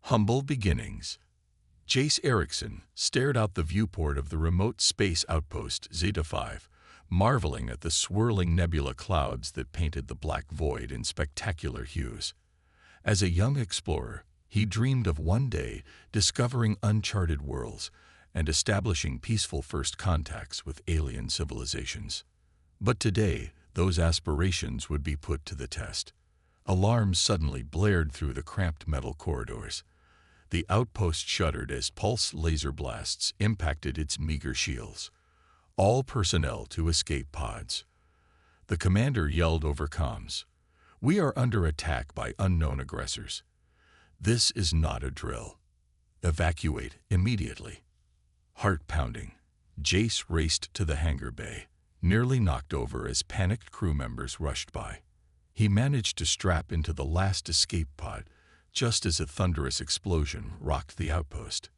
Humble beginnings. Jace Erickson stared out the viewport of the remote space outpost Zeta-5, marveling at the swirling nebula clouds that painted the black void in spectacular hues. As a young explorer, he dreamed of one day discovering uncharted worlds and establishing peaceful first contacts with alien civilizations. But today, those aspirations would be put to the test. Alarms suddenly blared through the cramped metal corridors. The outpost shuddered as pulse laser blasts impacted its meager shields. All personnel to escape pods. The commander yelled over comms, "We are under attack by unknown aggressors. This is not a drill. Evacuate immediately." Heart pounding, Jace raced to the hangar bay, nearly knocked over as panicked crew members rushed by. He managed to strap into the last escape pod just as a thunderous explosion rocked the outpost.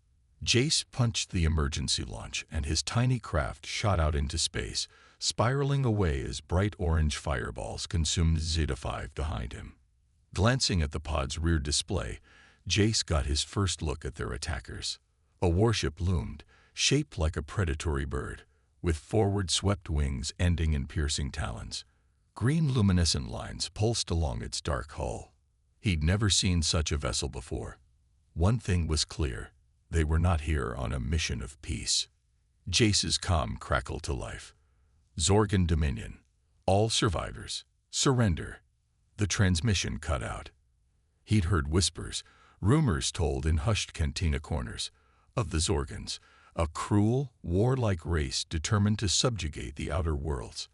Jace punched the emergency launch and his tiny craft shot out into space, spiraling away as bright orange fireballs consumed Zeta-5 behind him. Glancing at the pod's rear display, Jace got his first look at their attackers. A warship loomed, shaped like a predatory bird, with forward-swept wings ending in piercing talons. Green luminescent lines pulsed along its dark hull. He'd never seen such a vessel before. One thing was clear: they were not here on a mission of peace. Jace's comm crackled to life. "Zorgan Dominion. All survivors. Surrender." The transmission cut out. He'd heard whispers, rumors told in hushed cantina corners, of the Zorgans, a cruel, warlike race determined to subjugate the outer worlds.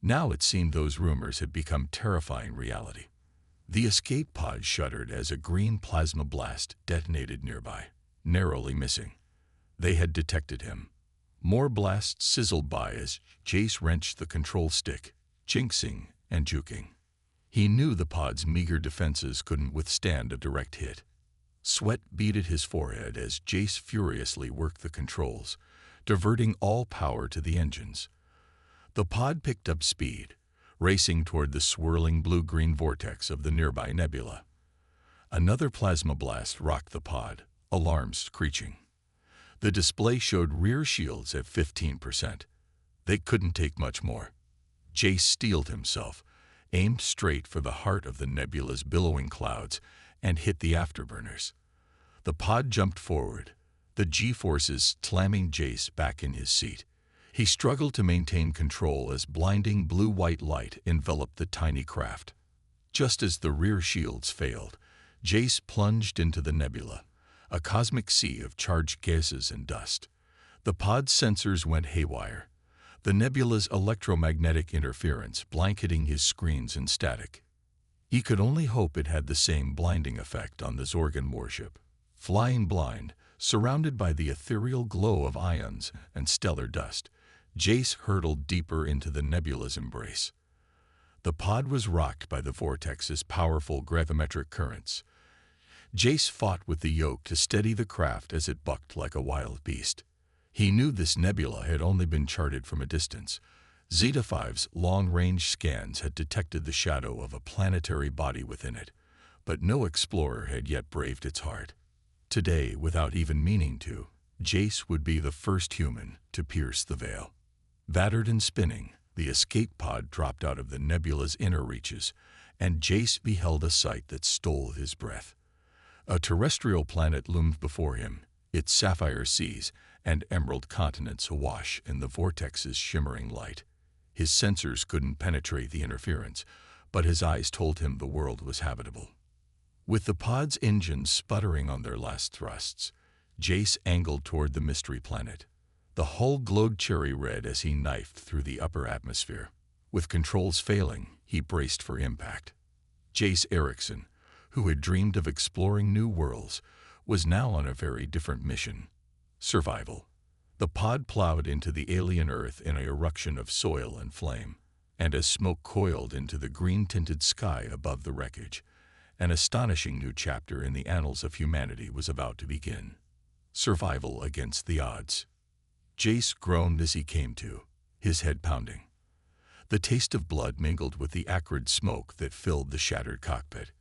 Now it seemed those rumors had become terrifying reality. The escape pod shuddered as a green plasma blast detonated nearby, narrowly missing. They had detected him. More blasts sizzled by as Jace wrenched the control stick, jinxing and juking. He knew the pod's meager defenses couldn't withstand a direct hit. Sweat beaded his forehead as Jace furiously worked the controls, diverting all power to the engines. The pod picked up speed, racing toward the swirling blue-green vortex of the nearby nebula. Another plasma blast rocked the pod, alarms screeching. The display showed rear shields at 15%. They couldn't take much more. Jace steeled himself, aimed straight for the heart of the nebula's billowing clouds, and hit the afterburners. The pod jumped forward, the G-forces slamming Jace back in his seat. He struggled to maintain control as blinding blue-white light enveloped the tiny craft. Just as the rear shields failed, Jace plunged into the nebula, a cosmic sea of charged gases and dust. The pod's sensors went haywire, the nebula's electromagnetic interference blanketing his screens in static. He could only hope it had the same blinding effect on the Zorgan warship. Flying blind, surrounded by the ethereal glow of ions and stellar dust, Jace hurtled deeper into the nebula's embrace. The pod was rocked by the vortex's powerful gravimetric currents. Jace fought with the yoke to steady the craft as it bucked like a wild beast. He knew this nebula had only been charted from a distance. Zeta-5's long-range scans had detected the shadow of a planetary body within it, but no explorer had yet braved its heart. Today, without even meaning to, Jace would be the first human to pierce the veil. Battered and spinning, the escape pod dropped out of the nebula's inner reaches, and Jace beheld a sight that stole his breath. A terrestrial planet loomed before him, its sapphire seas and emerald continents awash in the vortex's shimmering light. His sensors couldn't penetrate the interference, but his eyes told him the world was habitable. With the pod's engines sputtering on their last thrusts, Jace angled toward the mystery planet. The hull glowed cherry red as he knifed through the upper atmosphere. With controls failing, he braced for impact. Jace Erickson, who had dreamed of exploring new worlds, was now on a very different mission: survival. The pod plowed into the alien Earth in an eruption of soil and flame, and as smoke coiled into the green-tinted sky above the wreckage, an astonishing new chapter in the annals of humanity was about to begin. Survival against the odds. Jace groaned as he came to, his head pounding. The taste of blood mingled with the acrid smoke that filled the shattered cockpit.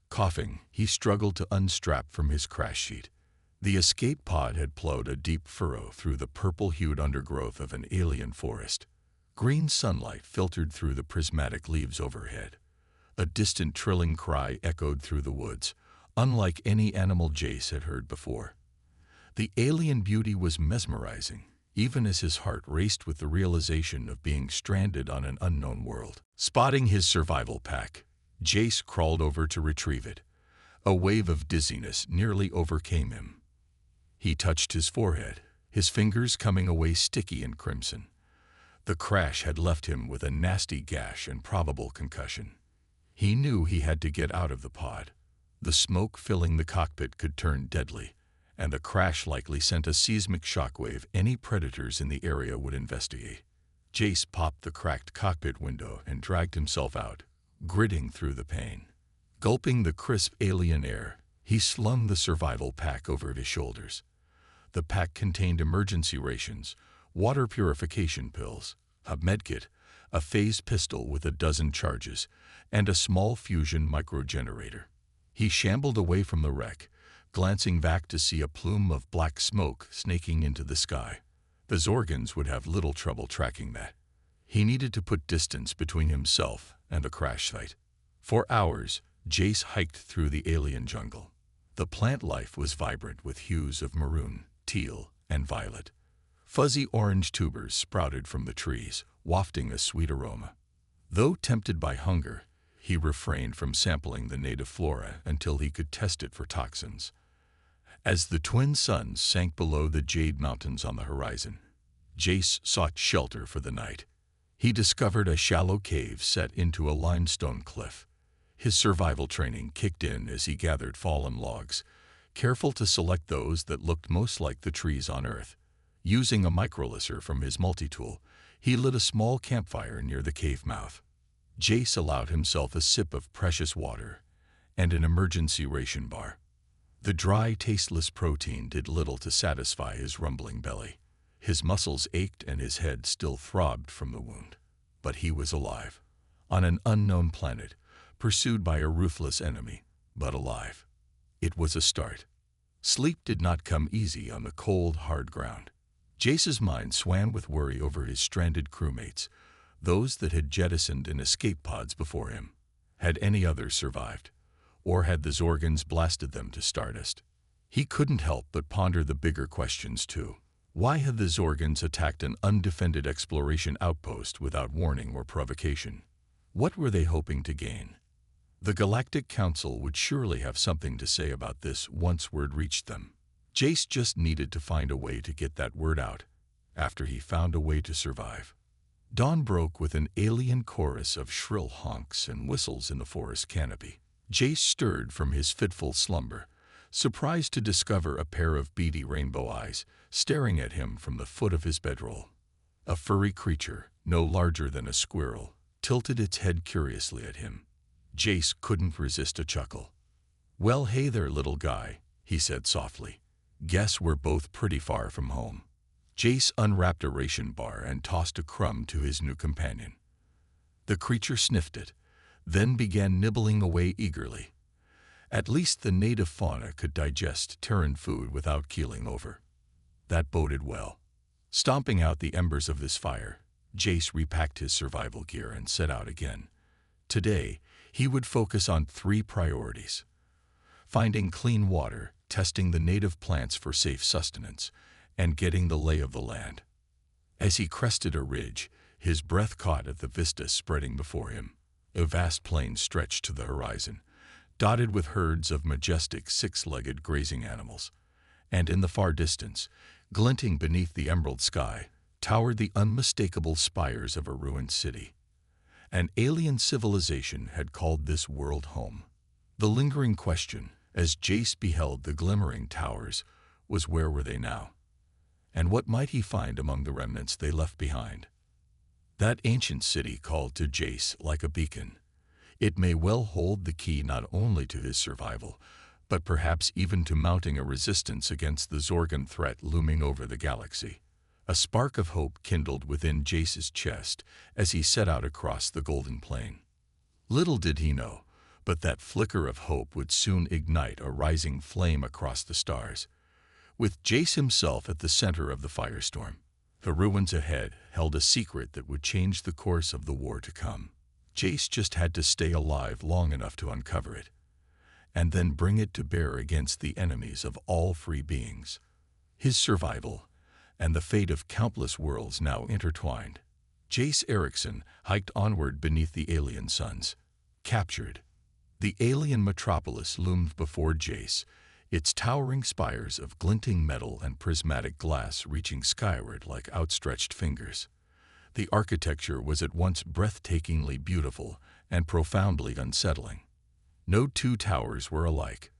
Coughing, he struggled to unstrap from his crash sheet. The escape pod had plowed a deep furrow through the purple-hued undergrowth of an alien forest. Green sunlight filtered through the prismatic leaves overhead. A distant trilling cry echoed through the woods, unlike any animal Jace had heard before. The alien beauty was mesmerizing, even as his heart raced with the realization of being stranded on an unknown world. Spotting his survival pack, Jace crawled over to retrieve it. A wave of dizziness nearly overcame him. He touched his forehead, his fingers coming away sticky and crimson. The crash had left him with a nasty gash and probable concussion. He knew he had to get out of the pod. The smoke filling the cockpit could turn deadly, and the crash likely sent a seismic shockwave any predators in the area would investigate. Jace popped the cracked cockpit window and dragged himself out, gritting through the pain. Gulping the crisp alien air, he slung the survival pack over his shoulders. The pack contained emergency rations, water purification pills, a medkit, a phase pistol with a dozen charges, and a small fusion microgenerator. He shambled away from the wreck, glancing back to see a plume of black smoke snaking into the sky. The Zorgans would have little trouble tracking that. He needed to put distance between himself and the crash site. For hours, Jace hiked through the alien jungle. The plant life was vibrant with hues of maroon, teal, and violet. Fuzzy orange tubers sprouted from the trees, wafting a sweet aroma. Though tempted by hunger, he refrained from sampling the native flora until he could test it for toxins. As the twin suns sank below the Jade Mountains on the horizon, Jace sought shelter for the night. He discovered a shallow cave set into a limestone cliff. His survival training kicked in as he gathered fallen logs, careful to select those that looked most like the trees on Earth. Using a microlisser from his multi-tool, he lit a small campfire near the cave mouth. Jace allowed himself a sip of precious water and an emergency ration bar. The dry, tasteless protein did little to satisfy his rumbling belly. His muscles ached and his head still throbbed from the wound. But he was alive, on an unknown planet, pursued by a ruthless enemy, but alive. It was a start. Sleep did not come easy on the cold, hard ground. Jace's mind swam with worry over his stranded crewmates, those that had jettisoned in escape pods before him. Had any others survived? Or had the Zorgans blasted them to stardust? He couldn't help but ponder the bigger questions, too. Why had the Zorgans attacked an undefended exploration outpost without warning or provocation? What were they hoping to gain? The Galactic Council would surely have something to say about this once word reached them. Jace just needed to find a way to get that word out, after he found a way to survive. Dawn broke with an alien chorus of shrill honks and whistles in the forest canopy. Jace stirred from his fitful slumber, surprised to discover a pair of beady rainbow eyes staring at him from the foot of his bedroll. A furry creature, no larger than a squirrel, tilted its head curiously at him. Jace couldn't resist a chuckle. "Well, hey there, little guy," he said softly. "Guess we're both pretty far from home." Jace unwrapped a ration bar and tossed a crumb to his new companion. The creature sniffed it, then began nibbling away eagerly. At least the native fauna could digest Terran food without keeling over. That boded well. Stomping out the embers of this fire, Jace repacked his survival gear and set out again. Today, he would focus on 3 priorities: finding clean water, testing the native plants for safe sustenance, and getting the lay of the land. As he crested a ridge, his breath caught at the vista spreading before him. A vast plain stretched to the horizon, dotted with herds of majestic 6-legged grazing animals. And in the far distance, glinting beneath the emerald sky, towered the unmistakable spires of a ruined city. An alien civilization had called this world home. The lingering question, as Jace beheld the glimmering towers, was where were they now? And what might he find among the remnants they left behind? That ancient city called to Jace like a beacon. It may well hold the key not only to his survival, but perhaps even to mounting a resistance against the Zorgan threat looming over the galaxy. A spark of hope kindled within Jace's chest as he set out across the golden plain. Little did he know, But that flicker of hope would soon ignite a rising flame across the stars. With Jace himself at the center of the firestorm, the ruins ahead held a secret that would change the course of the war to come. Jace just had to stay alive long enough to uncover it, and then bring it to bear against the enemies of all free beings. His survival, and the fate of countless worlds now intertwined. Jace Erickson hiked onward beneath the alien suns. Captured. The alien metropolis loomed before Jace, its towering spires of glinting metal and prismatic glass reaching skyward like outstretched fingers. The architecture was at once breathtakingly beautiful and profoundly unsettling. No two towers were alike.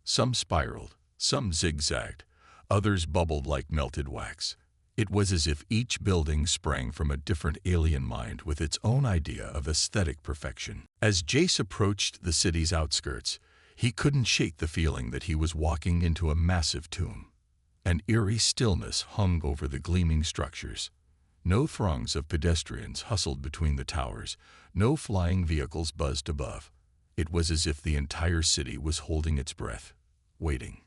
Some spiraled, some zigzagged, others bubbled like melted wax. It was as if each building sprang from a different alien mind with its own idea of aesthetic perfection. As Jace approached the city's outskirts, he couldn't shake the feeling that he was walking into a massive tomb. An eerie stillness hung over the gleaming structures. No throngs of pedestrians hustled between the towers, no flying vehicles buzzed above. It was as if the entire city was holding its breath, waiting.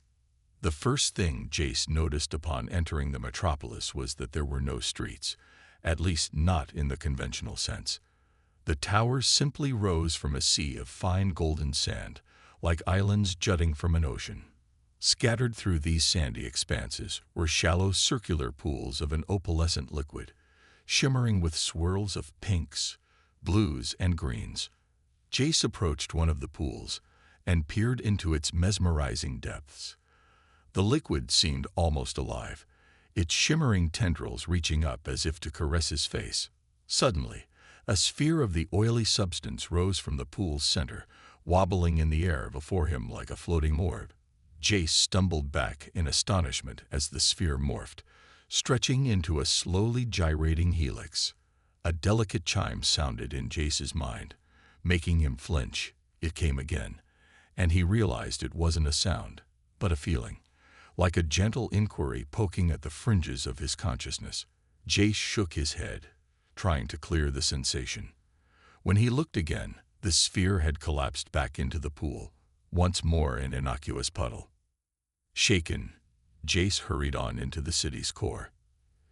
The first thing Jace noticed upon entering the metropolis was that there were no streets, at least not in the conventional sense. The towers simply rose from a sea of fine golden sand, like islands jutting from an ocean. Scattered through these sandy expanses were shallow circular pools of an opalescent liquid, shimmering with swirls of pinks, blues, and greens. Jace approached one of the pools and peered into its mesmerizing depths. The liquid seemed almost alive, its shimmering tendrils reaching up as if to caress his face. Suddenly, a sphere of the oily substance rose from the pool's center, wobbling in the air before him like a floating orb. Jace stumbled back in astonishment as the sphere morphed, stretching into a slowly gyrating helix. A delicate chime sounded in Jace's mind, making him flinch. It came again, and he realized it wasn't a sound, but a feeling. Like a gentle inquiry poking at the fringes of his consciousness. Jace shook his head, trying to clear the sensation. When he looked again, the sphere had collapsed back into the pool, once more an innocuous puddle. Shaken, Jace hurried on into the city's core.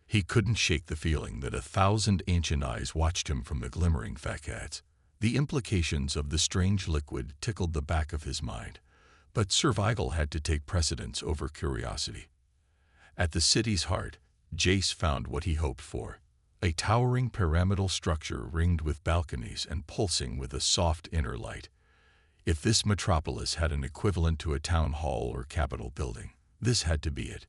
He couldn't shake the feeling that 1,000 ancient eyes watched him from the glimmering facades. The implications of the strange liquid tickled the back of his mind. But survival had to take precedence over curiosity. At the city's heart, Jace found what he hoped for. A towering pyramidal structure ringed with balconies and pulsing with a soft inner light. If this metropolis had an equivalent to a town hall or capitol building, this had to be it.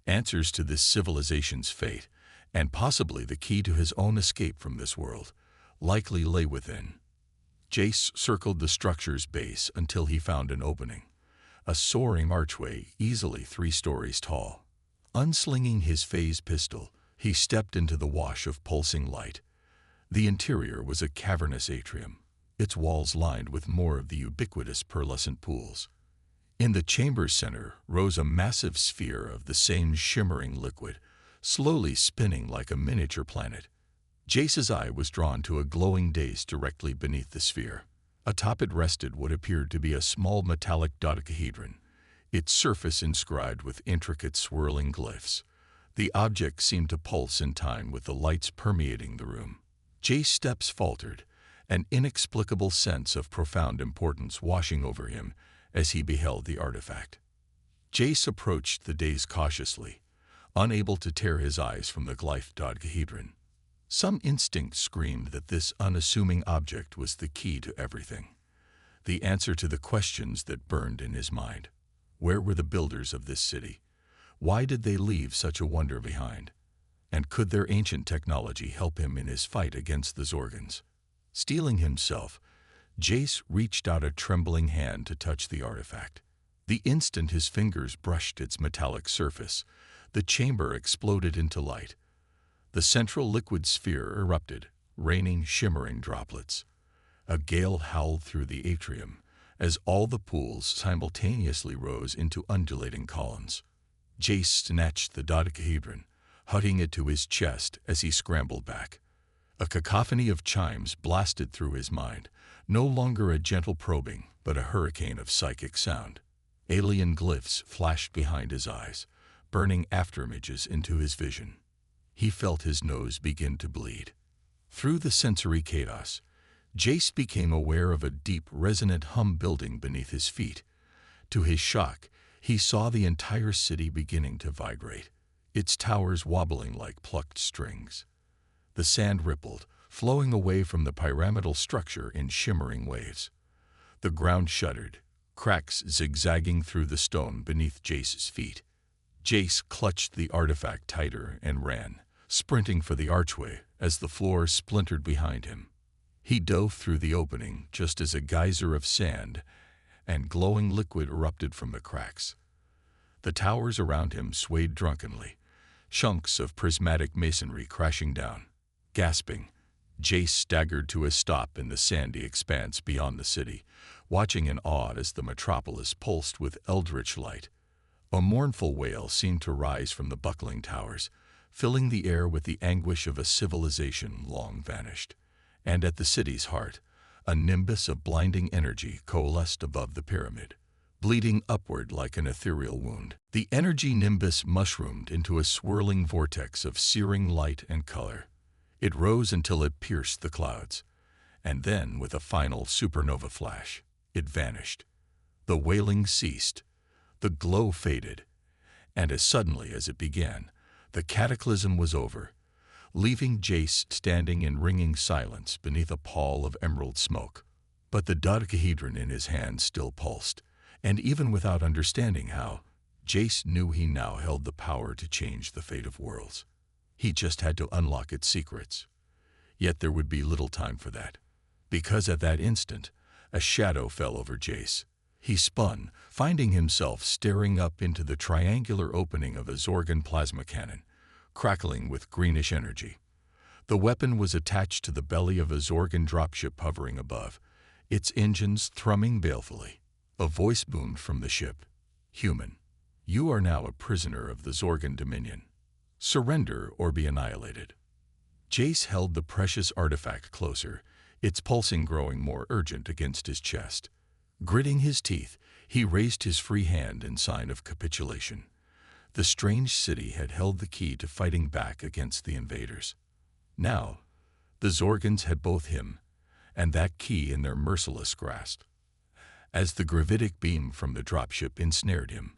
Answers to this civilization's fate, and possibly the key to his own escape from this world, likely lay within. Jace circled the structure's base until he found an opening. A soaring archway easily 3 stories tall. Unslinging his phase pistol, he stepped into the wash of pulsing light. The interior was a cavernous atrium, its walls lined with more of the ubiquitous pearlescent pools. In the chamber's center rose a massive sphere of the same shimmering liquid, slowly spinning like a miniature planet. Jace's eye was drawn to a glowing dais directly beneath the sphere. Atop it rested what appeared to be a small metallic dodecahedron, its surface inscribed with intricate swirling glyphs. The object seemed to pulse in time with the lights permeating the room. Jace's steps faltered, an inexplicable sense of profound importance washing over him as he beheld the artifact. Jace approached the dais cautiously, unable to tear his eyes from the glyph dodecahedron. Some instinct screamed that this unassuming object was the key to everything, the answer to the questions that burned in his mind. Where were the builders of this city? Why did they leave such a wonder behind? And could their ancient technology help him in his fight against the Zorgans? Steeling himself, Jace reached out a trembling hand to touch the artifact. The instant his fingers brushed its metallic surface, the chamber exploded into light. The central liquid sphere erupted, raining shimmering droplets. A gale howled through the atrium as all the pools simultaneously rose into undulating columns. Jace snatched the dodecahedron, hugging it to his chest as he scrambled back. A cacophony of chimes blasted through his mind, no longer a gentle probing, but a hurricane of psychic sound. Alien glyphs flashed behind his eyes, burning afterimages into his vision. He felt his nose begin to bleed. Through the sensory chaos, Jace became aware of a deep, resonant hum building beneath his feet. To his shock, he saw the entire city beginning to vibrate, its towers wobbling like plucked strings. The sand rippled, flowing away from the pyramidal structure in shimmering waves. The ground shuddered, cracks zigzagging through the stone beneath Jace's feet. Jace clutched the artifact tighter and ran, sprinting for the archway as the floor splintered behind him. He dove through the opening just as a geyser of sand and glowing liquid erupted from the cracks. The towers around him swayed drunkenly, chunks of prismatic masonry crashing down. Gasping, Jace staggered to a stop in the sandy expanse beyond the city, watching in awe as the metropolis pulsed with eldritch light. A mournful wail seemed to rise from the buckling towers, filling the air with the anguish of a civilization long vanished. And at the city's heart, a nimbus of blinding energy coalesced above the pyramid, bleeding upward like an ethereal wound. The energy nimbus mushroomed into a swirling vortex of searing light and color. It rose until it pierced the clouds, and then, with a final supernova flash, it vanished. The wailing ceased, the glow faded, and as suddenly as it began, the cataclysm was over, leaving Jace standing in ringing silence beneath a pall of emerald smoke. But the dodecahedron in his hand still pulsed, and even without understanding how, Jace knew he now held the power to change the fate of worlds. He just had to unlock its secrets. Yet there would be little time for that, because at that instant, a shadow fell over Jace. He spun, finding himself staring up into the triangular opening of a Zorgon plasma cannon, crackling with greenish energy. The weapon was attached to the belly of a Zorgon dropship hovering above, its engines thrumming balefully. A voice boomed from the ship. "Human, you are now a prisoner of the Zorgon Dominion. Surrender or be annihilated." Jace held the precious artifact closer, its pulsing growing more urgent against his chest. Gritting his teeth, he raised his free hand in sign of capitulation. The strange city had held the key to fighting back against the invaders. Now, the Zorgons had both him and that key in their merciless grasp. As the gravitic beam from the dropship ensnared him,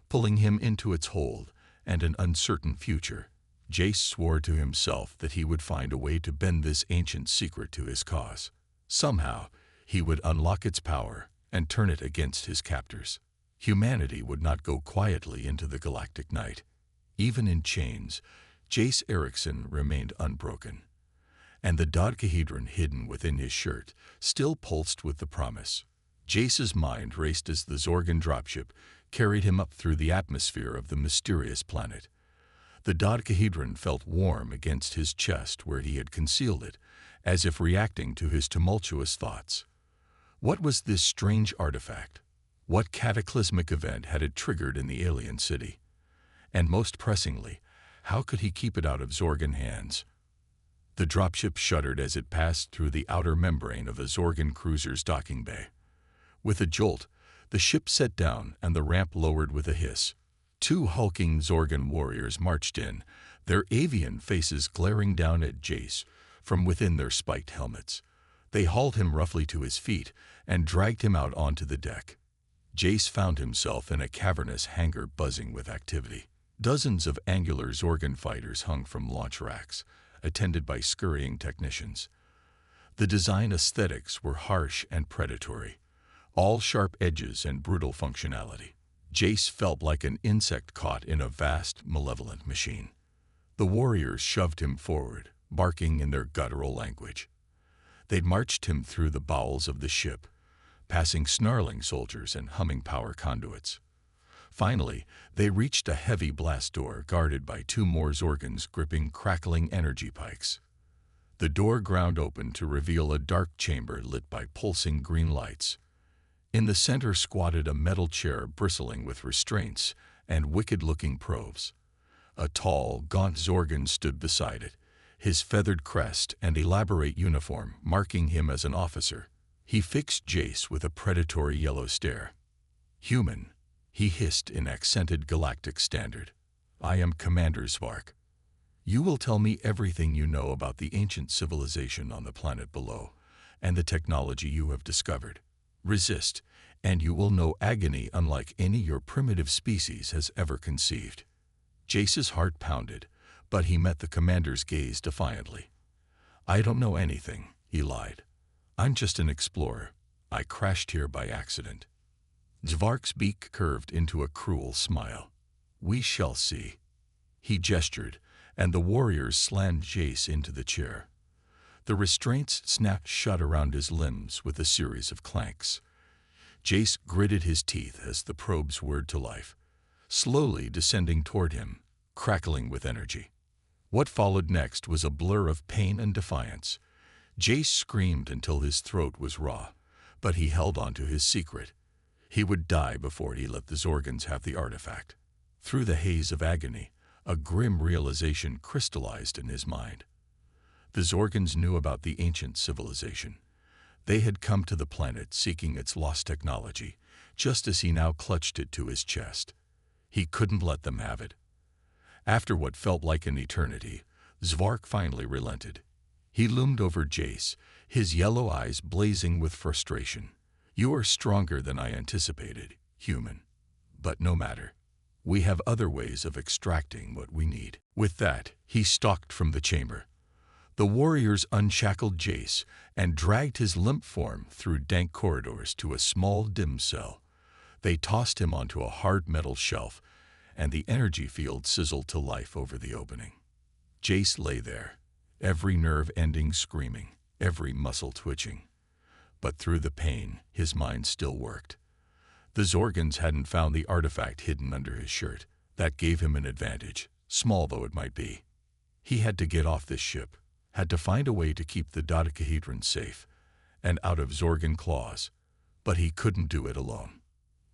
pulling him into its hold and an uncertain future, Jace swore to himself that he would find a way to bend this ancient secret to his cause. Somehow, he would unlock its power and turn it against his captors. Humanity would not go quietly into the galactic night. Even in chains, Jace Erikson remained unbroken. And the dodecahedron hidden within his shirt still pulsed with the promise. Jace's mind raced as the Zorgon dropship carried him up through the atmosphere of the mysterious planet. The dodecahedron felt warm against his chest where he had concealed it, as if reacting to his tumultuous thoughts. What was this strange artifact? What cataclysmic event had it triggered in the alien city? And most pressingly, how could he keep it out of Zorgon hands? The dropship shuddered as it passed through the outer membrane of a Zorgon cruiser's docking bay. With a jolt, the ship set down and the ramp lowered with a hiss. Two hulking Zorgon warriors marched in, their avian faces glaring down at Jace from within their spiked helmets. They hauled him roughly to his feet and dragged him out onto the deck. Jace found himself in a cavernous hangar buzzing with activity. Dozens of angular Zorgon fighters hung from launch racks, attended by scurrying technicians. The design aesthetics were harsh and predatory, all sharp edges and brutal functionality. Jace felt like an insect caught in a vast, malevolent machine. The warriors shoved him forward, barking in their guttural language. They'd marched him through the bowels of the ship, passing snarling soldiers and humming power conduits. Finally, they reached a heavy blast door guarded by two more Zorgons gripping crackling energy pikes. The door ground open to reveal a dark chamber lit by pulsing green lights. In the center squatted a metal chair bristling with restraints and wicked-looking probes. A tall, gaunt Zorgon stood beside it, his feathered crest and elaborate uniform marking him as an officer. He fixed Jace with a predatory yellow stare. "Human," he hissed in accented galactic standard. "I am Commander Svark. You will tell me everything you know about the ancient civilization on the planet below, and the technology you have discovered. Resist, and you will know agony unlike any your primitive species has ever conceived." Jace's heart pounded, but he met the commander's gaze defiantly. "I don't know anything," he lied. "I'm just an explorer. I crashed here by accident." Svark's beak curved into a cruel smile. "We shall see." He gestured, and the warriors slammed Jace into the chair. The restraints snapped shut around his limbs with a series of clanks. Jace gritted his teeth as the probes whirred to life, slowly descending toward him, crackling with energy. What followed next was a blur of pain and defiance. Jace screamed until his throat was raw, but he held on to his secret. He would die before he let the Zorgans have the artifact. Through the haze of agony, a grim realization crystallized in his mind. The Zorgans knew about the ancient civilization. They had come to the planet seeking its lost technology, just as he now clutched it to his chest. He couldn't let them have it. After what felt like an eternity, Svark finally relented. He loomed over Jace, his yellow eyes blazing with frustration. "You are stronger than I anticipated, human. But no matter. We have other ways of extracting what we need." With that, he stalked from the chamber. The warriors unshackled Jace and dragged his limp form through dank corridors to a small, dim cell. They tossed him onto a hard metal shelf, and the energy field sizzled to life over the opening. Jace lay there, every nerve ending screaming, every muscle twitching. But through the pain, his mind still worked. The Zorgans hadn't found the artifact hidden under his shirt. That gave him an advantage, small though it might be. He had to get off this ship, had to find a way to keep the dodecahedron safe and out of Zorgan claws, but he couldn't do it alone.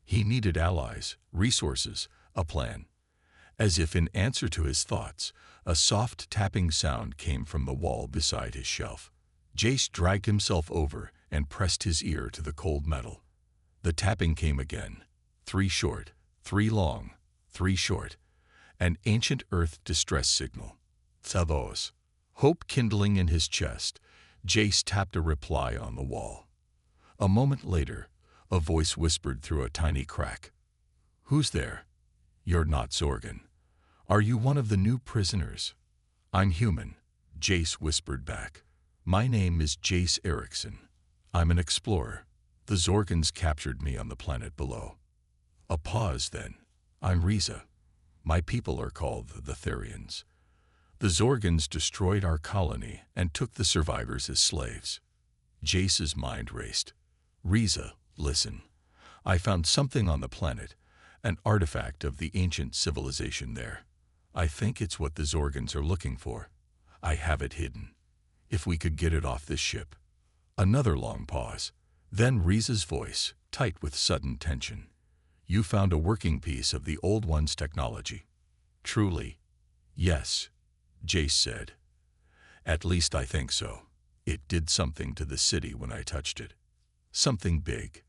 He needed allies, resources, a plan. As if in answer to his thoughts, a soft tapping sound came from the wall beside his shelf. Jace dragged himself over and pressed his ear to the cold metal. The tapping came again. 3 short, 3 long, 3 short. An ancient earth distress signal. Thavos. Hope kindling in his chest, Jace tapped a reply on the wall. A moment later, a voice whispered through a tiny crack. "Who's there?" "You're not Zorgan. Are you one of the new prisoners?" "I'm human," Jace whispered back. "My name is Jace Erickson. I'm an explorer. The Zorgans captured me on the planet below." A pause then. "I'm Riza. My people are called the Therians. The Zorgans destroyed our colony and took the survivors as slaves." Jace's mind raced. "Riza, listen. I found something on the planet, an artifact of the ancient civilization there. I think it's what the Zorgans are looking for. I have it hidden. If we could get it off this ship." Another long pause. Then Riza's voice, tight with sudden tension. "You found a working piece of the old one's technology." "Truly?" "Yes," Jace said. "At least I think so. It did something to the city when I touched it. Something big.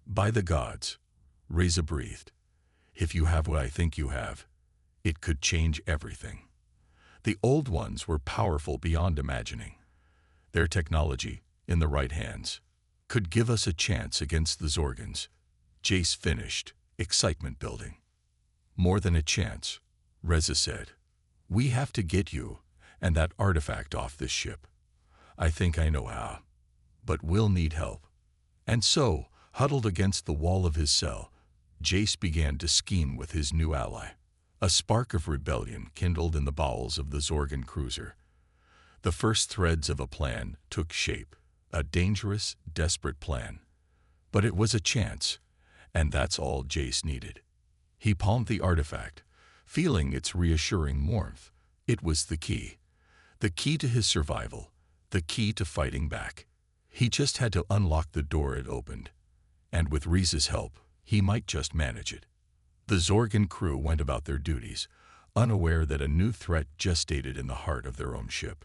By the gods," Riza breathed. "If you have what I think you have, it could change everything." The old ones were powerful beyond imagining. Their technology, in the right hands, could give us a chance against the Zorgans. Jace finished, excitement building. "More than a chance," Reza said. "We have to get you and that artifact off this ship. I think I know how, but we'll need help." And so, huddled against the wall of his cell, Jace began to scheme with his new ally. A spark of rebellion kindled in the bowels of the Zorgan cruiser. The first threads of a plan took shape, a dangerous, desperate plan. But it was a chance, and that's all Jace needed. He palmed the artifact, feeling its reassuring warmth. It was the key to his survival, the key to fighting back. He just had to unlock the door it opened, and with Riza's help, he might just manage it. The Zorgan crew went about their duties, unaware that a new threat gestated in the heart of their own ship.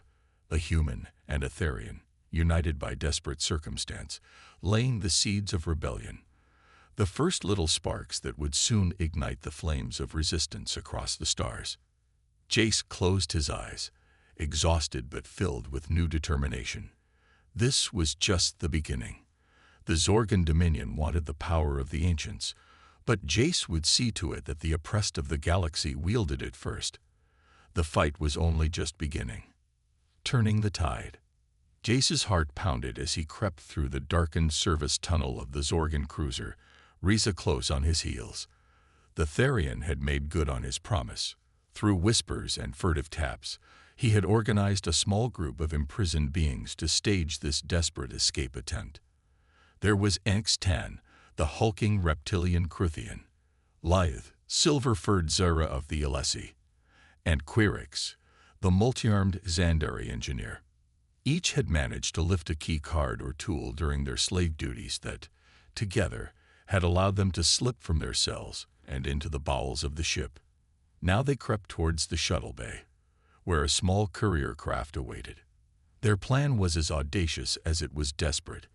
A human and a Therian, united by desperate circumstance, laying the seeds of rebellion, the first little sparks that would soon ignite the flames of resistance across the stars. Jace closed his eyes, exhausted but filled with new determination. This was just the beginning. The Zorgan Dominion wanted the power of the ancients, but Jace would see to it that the oppressed of the galaxy wielded it first. The fight was only just beginning. Turning the tide. Jace's heart pounded as he crept through the darkened service tunnel of the Zorgan cruiser, Riza close on his heels. The Therian had made good on his promise. Through whispers and furtive taps, he had organized a small group of imprisoned beings to stage this desperate escape attempt. There was Tan, the hulking reptilian Cruthian, lithe, silver-furred Zara of the Alessi, and Quirix, the multi-armed Xandari engineer. Each had managed to lift a key card or tool during their slave duties that, together, had allowed them to slip from their cells and into the bowels of the ship. Now they crept towards the shuttle bay, where a small courier craft awaited. Their plan was as audacious as it was desperate: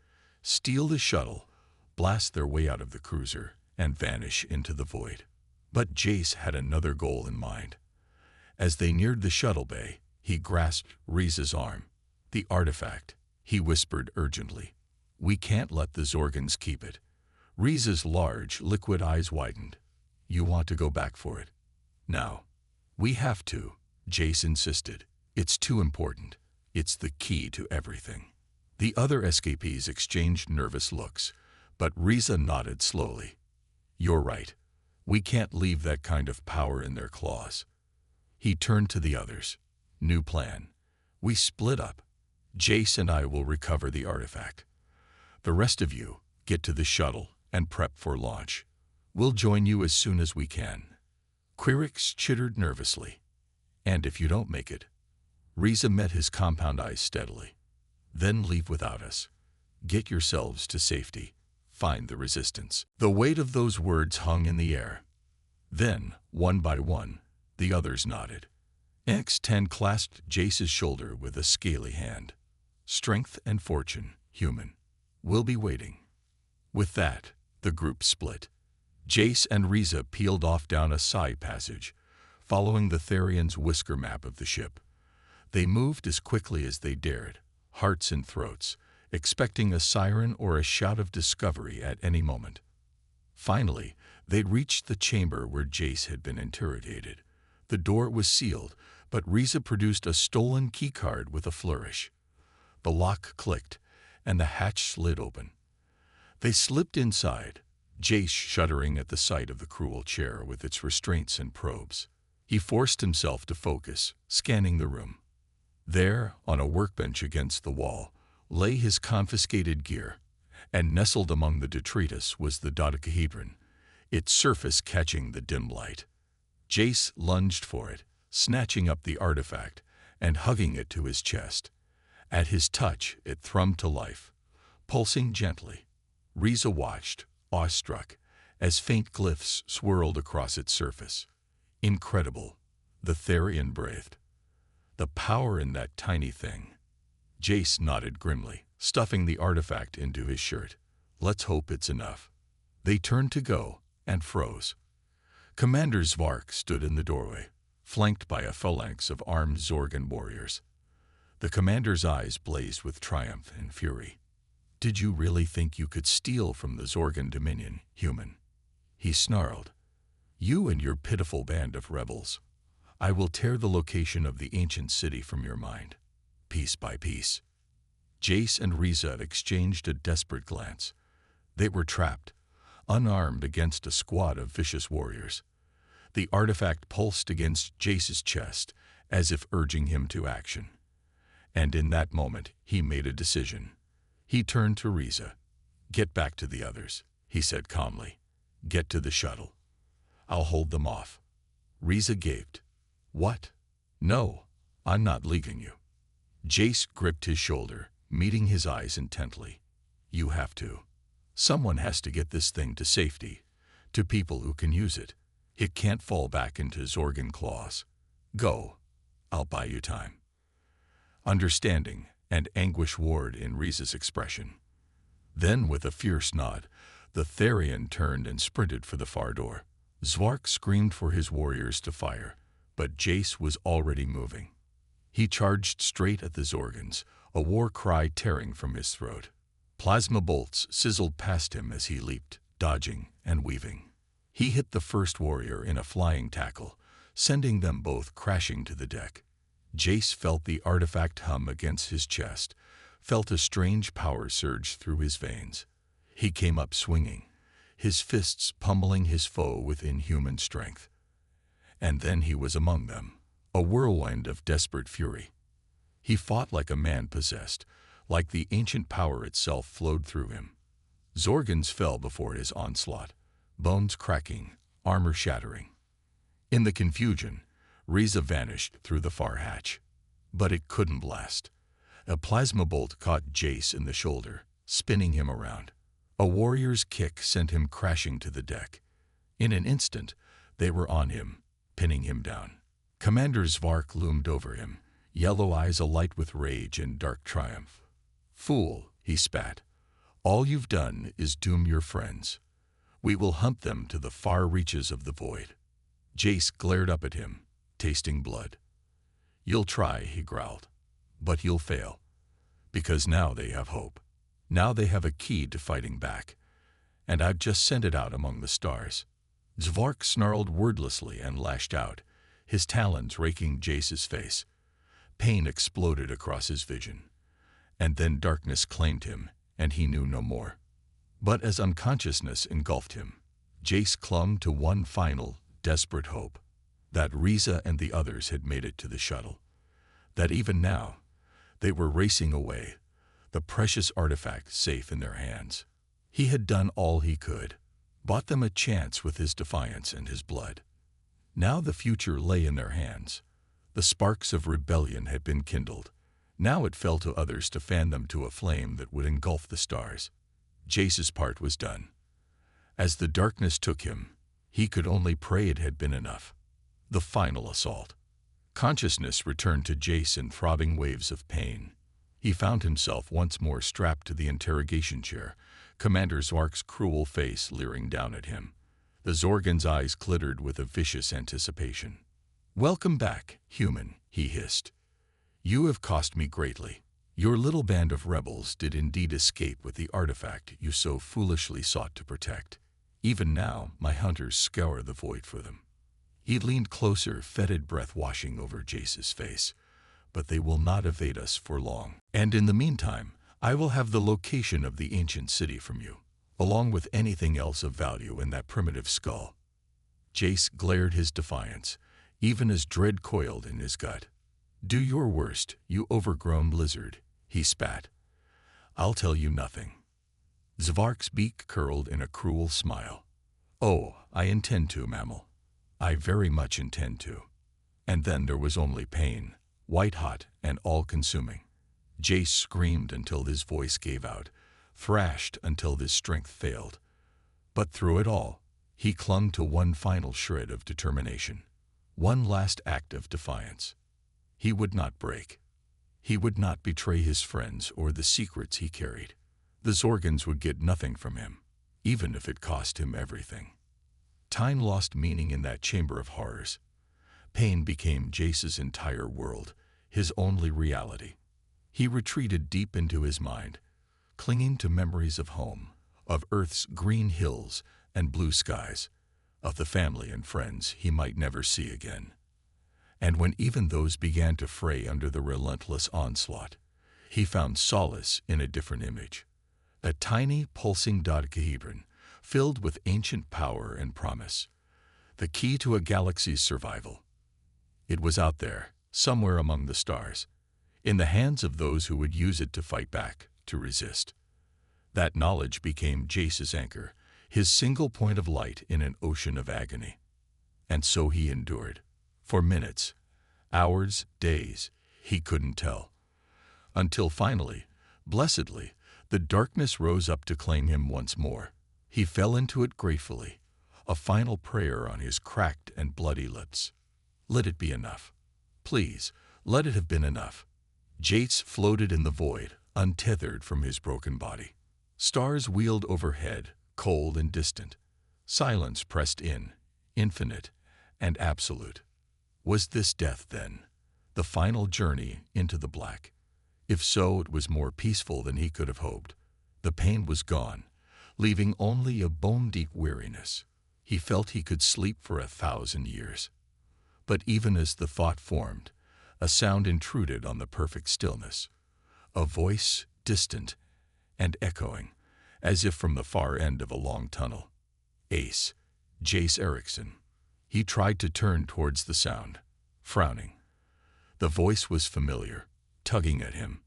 steal the shuttle, blast their way out of the cruiser, and vanish into the void. But Jace had another goal in mind. As they neared the shuttle bay, he grasped Riza's arm. "The artifact," he whispered urgently. "We can't let the Zorgans keep it." Riza's large, liquid eyes widened. "You want to go back for it?" "Now." "We have to," Jace insisted. "It's too important. It's the key to everything." The other escapees exchanged nervous looks, but Riza nodded slowly. "You're right. We can't leave that kind of power in their claws." He turned to the others. "New plan. We split up. Jace and I will recover the artifact. The rest of you, get to the shuttle and prep for launch. We'll join you as soon as we can." Quirix chittered nervously. "And if you don't make it?" Riza met his compound eyes steadily. "Then leave without us. Get yourselves to safety. Find the resistance." The weight of those words hung in the air. Then, one by one, the others nodded. X10 clasped Jace's shoulder with a scaly hand. "Strength and fortune, human. We'll be waiting." With that, the group split. Jace and Riza peeled off down a side passage, following the Therian's whisker map of the ship. They moved as quickly as they dared, hearts in throats, expecting a siren or a shout of discovery at any moment. Finally, they'd reached the chamber where Jace had been interrogated. The door was sealed, but Riza produced a stolen keycard with a flourish. The lock clicked, and the hatch slid open. They slipped inside, Jace shuddering at the sight of the cruel chair with its restraints and probes. He forced himself to focus, scanning the room. There, on a workbench against the wall, lay his confiscated gear, and nestled among the detritus was the dodecahedron, its surface catching the dim light. Jace lunged for it, snatching up the artifact and hugging it to his chest. At his touch, it thrummed to life, pulsing gently. Riza watched, awestruck, as faint glyphs swirled across its surface. "Incredible," the Therian breathed. "The power in that tiny thing." Jace nodded grimly, stuffing the artifact into his shirt. "Let's hope it's enough." They turned to go, and froze. Commander Zvark stood in the doorway, flanked by a phalanx of armed Zorgan warriors. The commander's eyes blazed with triumph and fury. "Did you really think you could steal from the Zorgan Dominion, human?" he snarled. "You and your pitiful band of rebels. I will tear the location of the ancient city from your mind, piece by piece." Jace and Riza exchanged a desperate glance. They were trapped, unarmed against a squad of vicious warriors. The artifact pulsed against Jace's chest, as if urging him to action. And in that moment, he made a decision. He turned to Riza. "Get back to the others," he said calmly. "Get to the shuttle. I'll hold them off." Riza gaped. "What? No, I'm not leaving you." Jace gripped his shoulder, meeting his eyes intently. "You have to. Someone has to get this thing to safety, to people who can use it. It can't fall back into Zorgan claws. Go. I'll buy you time." Understanding, and anguish warred in Riza's expression. Then, with a fierce nod, the Therian turned and sprinted for the far door. Zvark screamed for his warriors to fire, but Jace was already moving. He charged straight at the Zorgans, a war cry tearing from his throat. Plasma bolts sizzled past him as he leaped, dodging and weaving. He hit the first warrior in a flying tackle, sending them both crashing to the deck. Jace felt the artifact hum against his chest, felt a strange power surge through his veins. He came up swinging, his fists pummeling his foe with inhuman strength. And then he was among them, a whirlwind of desperate fury. He fought like a man possessed, like the ancient power itself flowed through him. Zorgans fell before his onslaught, bones cracking, armor shattering. In the confusion, Riza vanished through the far hatch. But it couldn't last. A plasma bolt caught Jace in the shoulder, spinning him around. A warrior's kick sent him crashing to the deck. In an instant, they were on him, pinning him down. Commander Zvark loomed over him, yellow eyes alight with rage and dark triumph. "Fool," he spat. "All you've done is doom your friends. We will hunt them to the far reaches of the void." Jace glared up at him, tasting blood. "You'll try," he growled, "but you'll fail. Because now they have hope. Now they have a key to fighting back. And I've just sent it out among the stars." Zvark snarled wordlessly and lashed out, his talons raking Jace's face. Pain exploded across his vision. And then darkness claimed him, and he knew no more. But as unconsciousness engulfed him, Jace clung to one final, desperate hope. That Riza and the others had made it to the shuttle. That even now, they were racing away, the precious artifact safe in their hands. He had done all he could, bought them a chance with his defiance and his blood. Now the future lay in their hands. The sparks of rebellion had been kindled. Now it fell to others to fan them to a flame that would engulf the stars. Jace's part was done. As the darkness took him, he could only pray it had been enough. The final assault. Consciousness returned to Jace in throbbing waves of pain. He found himself once more strapped to the interrogation chair, Commander Zvark's cruel face leering down at him. The Zorgan's eyes glittered with a vicious anticipation. "Welcome back, human," he hissed. "You have cost me greatly. Your little band of rebels did indeed escape with the artifact you so foolishly sought to protect. Even now, my hunters scour the void for them." He leaned closer, fetid breath washing over Jace's face. "But they will not evade us for long. And in the meantime, I will have the location of the ancient city from you, along with anything else of value in that primitive skull." Jace glared his defiance, even as dread coiled in his gut. "Do your worst, you overgrown lizard," he spat. "I'll tell you nothing." Zvark's beak curled in a cruel smile. "Oh, I intend to, mammal. I very much intend to." And then there was only pain, white-hot and all-consuming. Jace screamed until his voice gave out, thrashed until his strength failed. But through it all, he clung to one final shred of determination, one last act of defiance. He would not break. He would not betray his friends or the secrets he carried. The Zorgans would get nothing from him, even if it cost him everything. Time lost meaning in that chamber of horrors. Pain became Jace's entire world, his only reality. He retreated deep into his mind, clinging to memories of home, of Earth's green hills and blue skies, of the family and friends he might never see again. And when even those began to fray under the relentless onslaught, he found solace in a different image. A tiny, pulsing dodecahedron, filled with ancient power and promise. The key to a galaxy's survival. It was out there, somewhere among the stars, in the hands of those who would use it to fight back, to resist. That knowledge became Jace's anchor, his single point of light in an ocean of agony. And so he endured. For minutes, hours, days, he couldn't tell. Until finally, blessedly, the darkness rose up to claim him once more. He fell into it gratefully, a final prayer on his cracked and bloody lips. Let it be enough. Please, let it have been enough. Jace floated in the void, untethered from his broken body. Stars wheeled overhead, cold and distant. Silence pressed in, infinite and absolute. Was this death, then, the final journey into the black? If so, it was more peaceful than he could have hoped. The pain was gone, leaving only a bone-deep weariness. He felt he could sleep for 1,000 years. But even as the thought formed, a sound intruded on the perfect stillness. A voice, distant and echoing, as if from the far end of a long tunnel. Ace, Jace Erickson. He tried to turn towards the sound, frowning. The voice was familiar, tugging at him.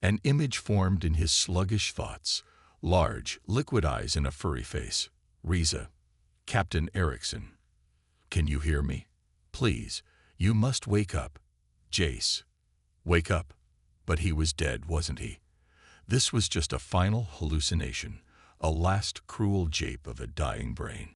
An image formed in his sluggish thoughts, large, liquid eyes in a furry face. Riza, Captain Erickson. Can you hear me? Please, you must wake up. Jace. Wake up. But he was dead, wasn't he? This was just a final hallucination, a last cruel jape of a dying brain.